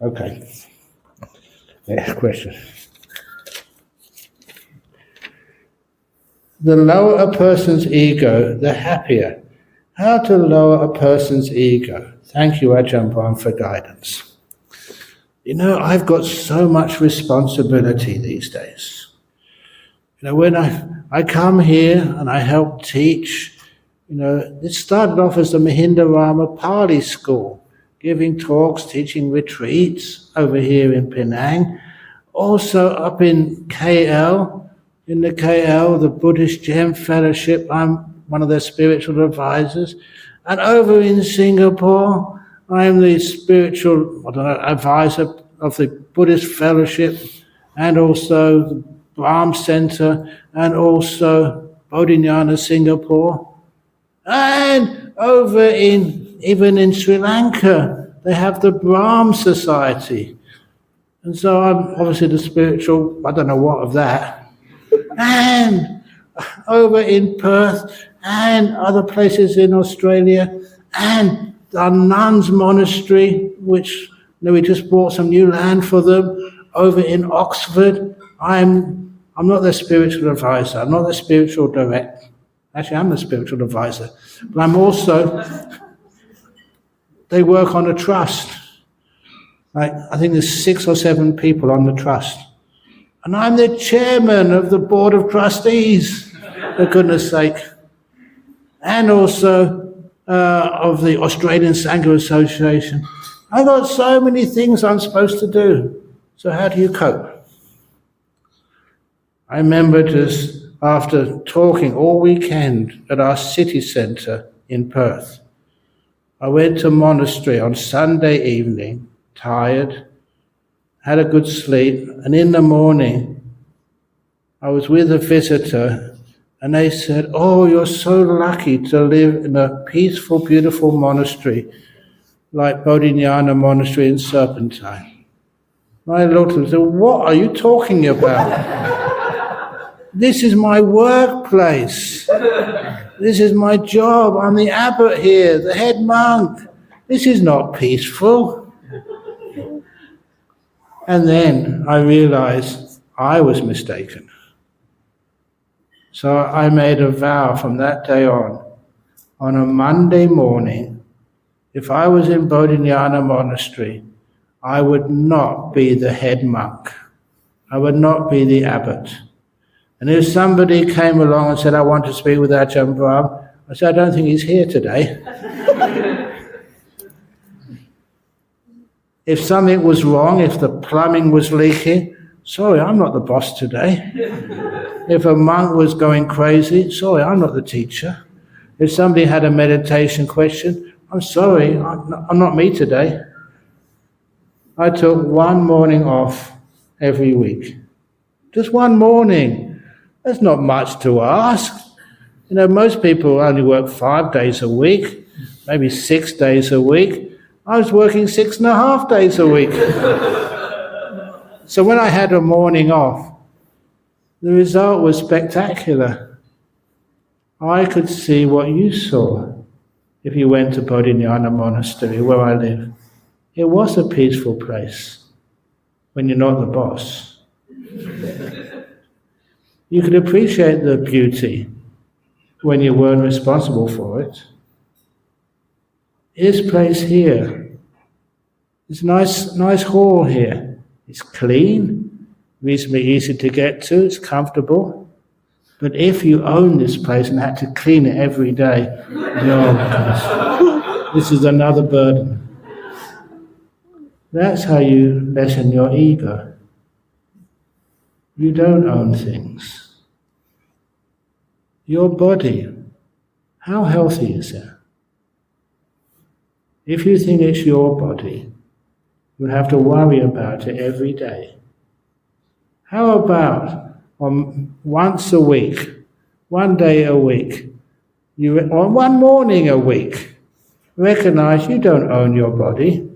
Okay. Next question. The lower a person's ego, the happier. How to lower a person's ego? Thank you, Ađan Brama, for guidance. You know, I've got so much responsibility these days. You know, when I come here and I help teach, you know, it started off as the Mahinda Pali School, giving talks, teaching retreats over here in Penang. Also up in KL, the Buddhist Gem Fellowship, I'm one of their spiritual advisors. And over in Singapore, I'm the spiritual advisor of the Buddhist Fellowship and also the Bram Center and also Bodhinyana Singapore. And over even in Sri Lanka, they have the Bram Society. And so I'm obviously the spiritual, I don't know what of that. And over in Perth and other places in Australia and the nuns' monastery, which we just bought some new land for them, over in Oxford. I'm not their spiritual advisor, I'm not their spiritual director. Actually, I'm the spiritual advisor, but I'm also, they work on a trust. I think there's 6 or 7 people on the trust. And I'm the chairman of the board of trustees, for goodness sake. And also of the Australian Sangha Association. I've got so many things I'm supposed to do. So how do you cope? I remember just after talking all weekend at our city centre in Perth, I went to a monastery on Sunday evening, tired, had a good sleep, and in the morning I was with a visitor and they said, "Oh, you're so lucky to live in a peaceful, beautiful monastery like Bodhinyana Monastery in Serpentine." I looked at them and said, "What are you talking about? This is my workplace. This is my job. I'm the abbot here, the head monk. This is not peaceful." And then I realized I was mistaken. So I made a vow from that day on a Monday morning, if I was in Bodhinyana Monastery, I would not be the head monk. I would not be the abbot. And if somebody came along and said, "I want to speak with Ađan Brama," I said, "I don't think he's here today." If something was wrong, if the plumbing was leaking, "Sorry, I'm not the boss today." If a monk was going crazy, "Sorry, I'm not the teacher." If somebody had a meditation question, "I'm sorry, I'm not me today." I took one morning off every week. Just one morning. That's not much to ask. You know, most people only work 5 days a week, maybe 6 days a week. I was working 6.5 days a week. So when I had a morning off, the result was spectacular. I could see what you saw if you went to Bodhinyana Monastery, where I live. It was a peaceful place when you're not the boss. You could appreciate the beauty when you weren't responsible for it. This place here, this nice hall here, it's clean, reasonably easy to get to, it's comfortable. But if you own this place and had to clean it every day, oh my goodness, this is another burden. That's how you lessen your ego. You don't own things. Your body, how healthy is it? If you think it's your body, you'll have to worry about it every day. How about once a week, one day a week, or one morning a week, recognize you don't own your body.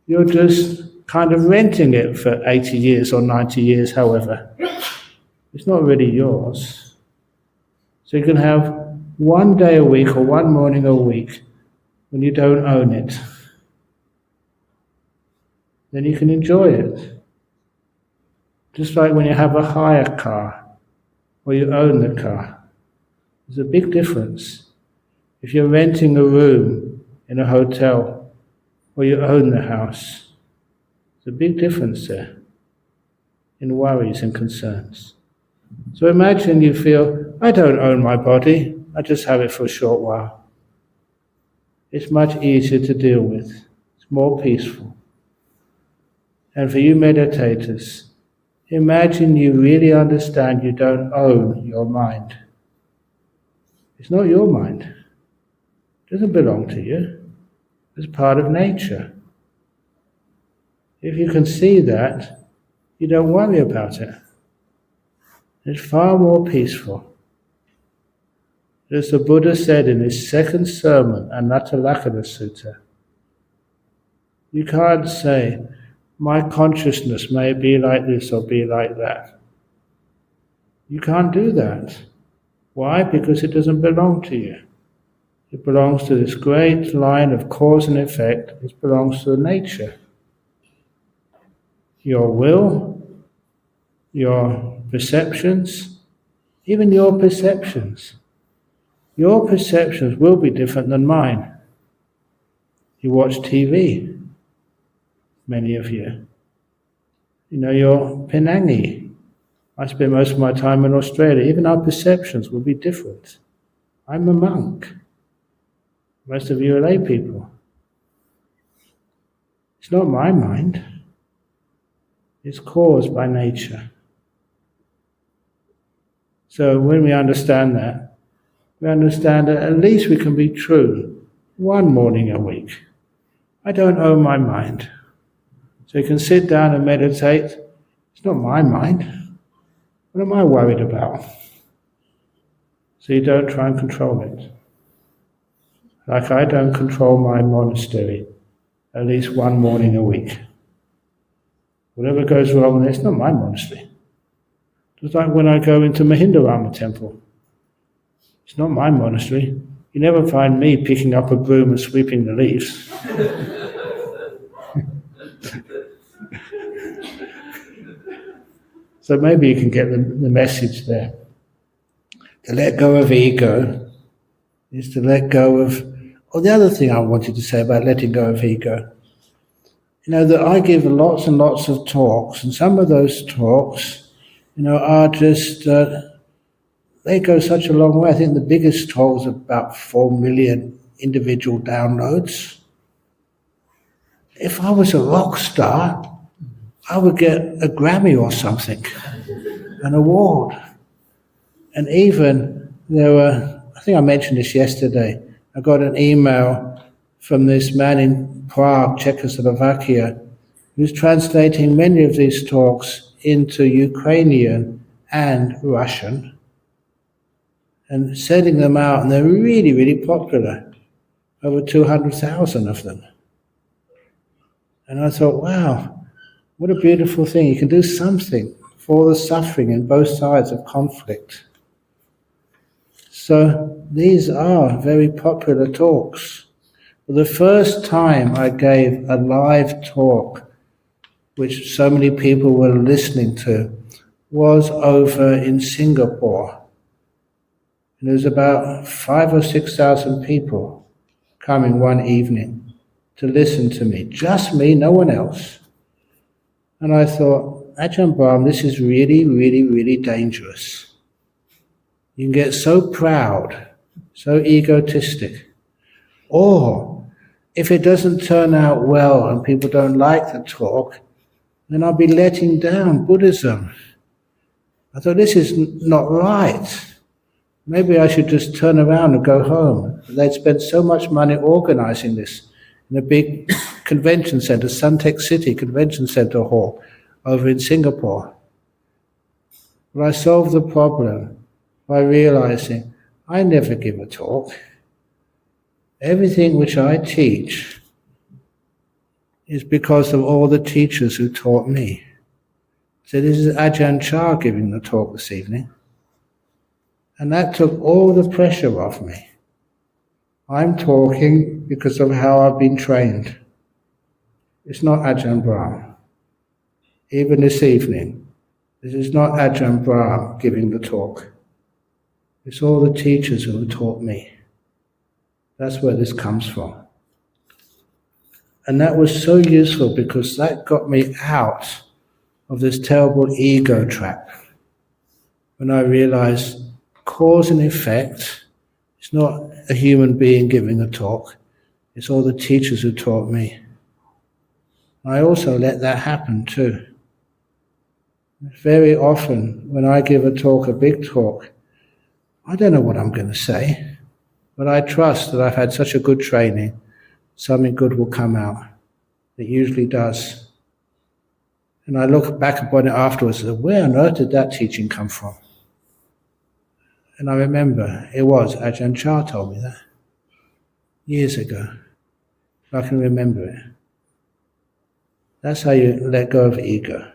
You're just kind of renting it for 80 years or 90 years, however. It's not really yours. So you can have one day a week or one morning a week when you don't own it. then you can enjoy it. Just like when you have a hire car, or you own the car. There's a big difference. If you're renting a room in a hotel, or you own the house, there's a big difference there in worries and concerns. So imagine you feel, I don't own my body, I just have it for a short while. It's much easier to deal with. It's more peaceful. And for you meditators, imagine you really understand you don't own your mind. It's not your mind. It doesn't belong to you. It's part of nature. If you can see that, you don't worry about it. It's far more peaceful. As the Buddha said in his second sermon, Anatalakkhana Sutta, you can't say, my consciousness may be like this or be like that. You can't do that. Why? Because it doesn't belong to you. It belongs to this great line of cause and effect. It belongs to nature. Your will, your perceptions, even your perceptions. Your perceptions will be different than mine. You watch TV, many of you. You know, you're Penangi. I spend most of my time in Australia. Even our perceptions will be different. I'm a monk. Most of you are lay people. It's not my mind. It's caused by nature. So when we understand that, we understand that at least we can be true one morning a week. I don't own my mind. So you can sit down and meditate. It's not my mind. What am I worried about? So you don't try and control it. Like I don't control my monastery at least one morning a week. Whatever goes wrong, it's not my monastery. Just like when I go into Mahindarama temple. It's not my monastery. You never find me picking up a broom and sweeping the leaves. So maybe you can get the message there. To let go of ego is to let go of... Oh, the other thing I wanted to say about letting go of ego, you know, that I give lots and lots of talks, and some of those talks, you know, are just... they go such a long way. I think the biggest talk is about 4 million individual downloads. If I was a rock star, I would get a Grammy or something, an award. And even there were, I think I mentioned this yesterday, I got an email from this man in Prague, Czechoslovakia, who's translating many of these talks into Ukrainian and Russian, and sending them out, and they're really, really popular. Over 200,000 of them. And I thought, wow, what a beautiful thing. You can do something for the suffering in both sides of conflict. So these are very popular talks. For the first time I gave a live talk, which so many people were listening to, was over in Singapore. And there was about 5,000 or 6,000 people coming one evening to listen to me. Just me, no one else. And I thought, Ađana Brama, this is really, really, really dangerous. You can get so proud, so egotistic. Or, if it doesn't turn out well and people don't like the talk, then I'll be letting down Buddhism. I thought, this is not right. Maybe I should just turn around and go home. They'd spent so much money organizing this in a big convention center, Suntec City Convention Center Hall over in Singapore. But I solved the problem by realizing I never give a talk. Everything which I teach is because of all the teachers who taught me. So this is Ajahn Chah giving the talk this evening. And that took all the pressure off me. I'm talking because of how I've been trained. It's not Ađana Brama. even this evening, this is not Ađan Brama giving the talk. It's all the teachers who have taught me. That's where this comes from. And that was so useful because that got me out of this terrible ego trap. When I realized cause and effect, it's not a human being giving a talk, it's all the teachers who taught me. I also let that happen too. Very often when I give a talk, a big talk, I don't know what I'm going to say, but I trust that I've had such a good training, something good will come out. It usually does. And I look back upon it afterwards and say, where on earth did that teaching come from? And I remember it was Ajahn Chah told me that years ago. I can remember it. That's how you let go of ego.